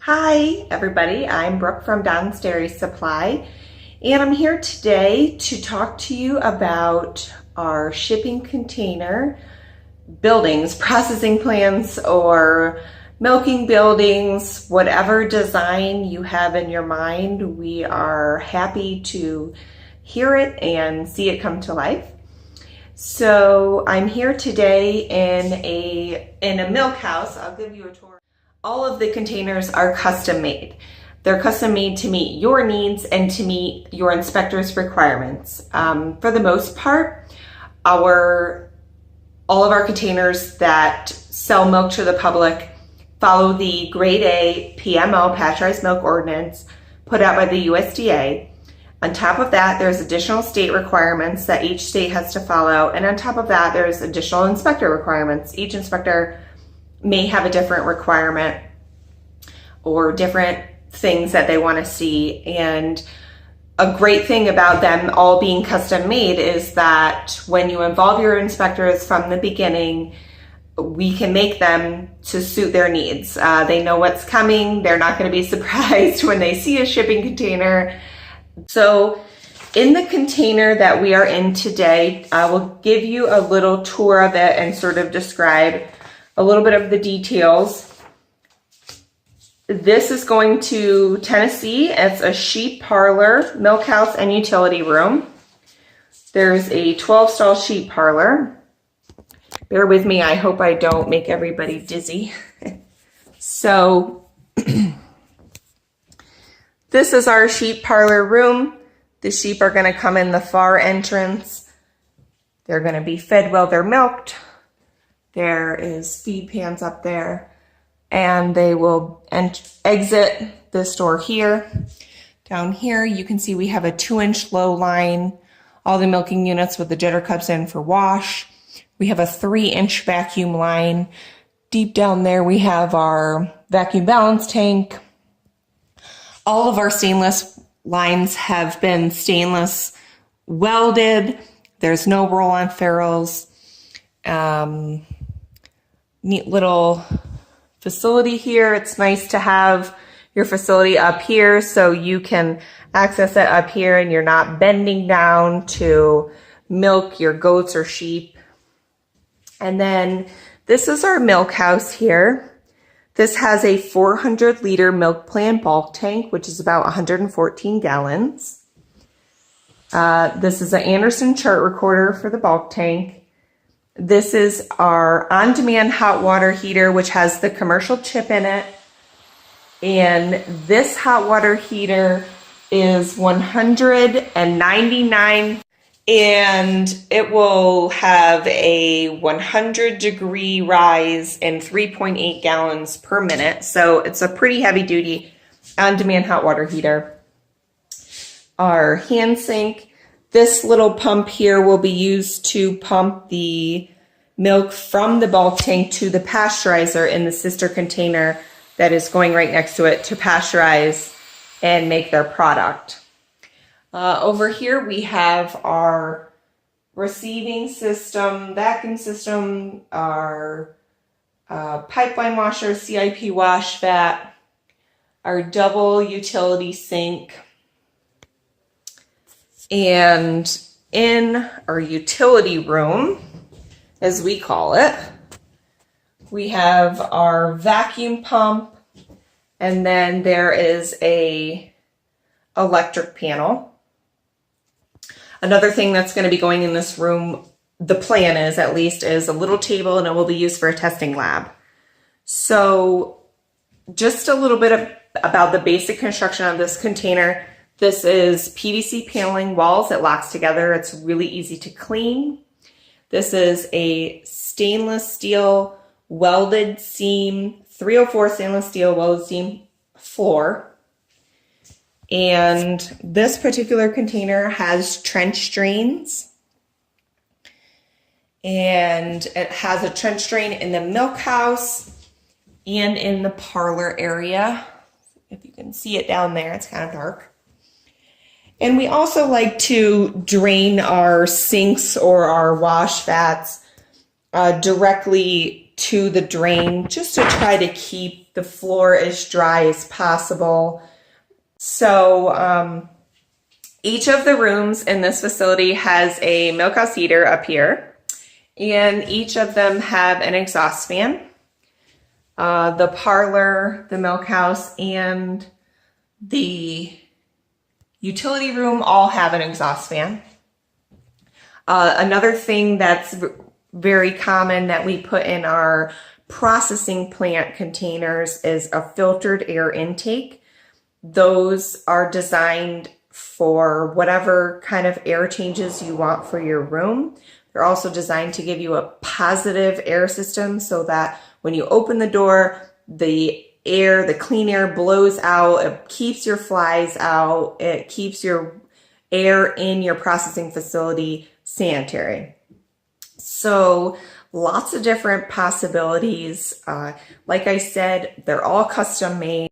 Hi everybody, I'm Brooke from Don's Dairy Supply, and I'm here today to talk to you about our shipping container buildings, processing plants, or milking buildings. Whatever design you have in your mind, we are happy to hear it and see it come to life. So I'm here today in a milk house. I'll give you a tour. All of the containers are custom made. They're custom made to meet your needs and to meet your inspector's requirements. For the most part, all of our containers that sell milk to the public follow the Grade A PMO, Pasteurized Milk Ordinance, put out by the USDA. On top of that, there's additional state requirements that each state has to follow. And on top of that, there's additional inspector requirements. Each inspector may have a different requirement or different things that they want to see. And a great thing about them all being custom made is that when you involve your inspectors from the beginning, we can make them to suit their needs. They know what's coming. They're not going to be surprised when they see a shipping container. So in the container that we are in today, I will give you a little tour of it and sort of describe a little bit of the details. This is going to Tennessee. It's a sheep parlor, milk house, and utility room. There's a 12-stall sheep parlor. Bear with me, I hope I don't make everybody dizzy. So, this is our sheep parlor room. The sheep are going to come in the far entrance. They're going to be fed while they're milked. There is feed pans up there, and they will exit this door here. Down here, you can see we have a 2-inch low line, all the milking units with the jitter cups in for wash. We have a 3-inch vacuum line. Deep down there, we have our vacuum balance tank. All of our stainless lines have been stainless welded. There's no roll-on ferrules. Neat little facility here. It's nice to have your facility up here so you can access it up here and you're not bending down to milk your goats or sheep. And then this is our milk house here. This has a 400-liter milk plan bulk tank, which is about 114 gallons. This is an Anderson chart recorder for the bulk tank. This is our on-demand hot water heater, which has the commercial chip in it. And this hot water heater is 199, and it will have a 100-degree rise in 3.8 gallons per minute. So it's a pretty heavy-duty on-demand hot water heater. Our hand sink. This little pump here will be used to pump the milk from the bulk tank to the pasteurizer in the sister container that is going right next to it to pasteurize and make their product. Over here we have our receiving system, vacuum system, our pipeline washer, CIP wash vat, our double utility sink. And in our utility room, as we call it, we have our vacuum pump, and then there is a electric panel. Another thing that's going to be going in this room, the plan is at least, is a little table, and it will be used for a testing lab. So just a little bit about the basic construction of this container. This is PVC paneling walls that locks together. It's really easy to clean. This is a stainless steel welded seam, 304 stainless steel welded seam floor. And this particular container has trench drains. And it has a trench drain in the milk house and in the parlor area. If you can see it down there, it's kind of dark. And we also like to drain our sinks or our wash vats directly to the drain, just to try to keep keep the floor as dry as possible. So each of the rooms in this facility has a milkhouse heater up here, and each of them have an exhaust fan. The parlor, the milkhouse, and the utility room all have an exhaust fan. Another thing that's very common that we put in our processing plant containers is a filtered air intake. Those are designed for whatever kind of air changes you want for your room. They're also designed to give you a positive air system so that when you open the door, the air, the clean air blows out, it keeps your flies out, it keeps your air in your processing facility sanitary. So lots of different possibilities. Like I said, they're all custom made.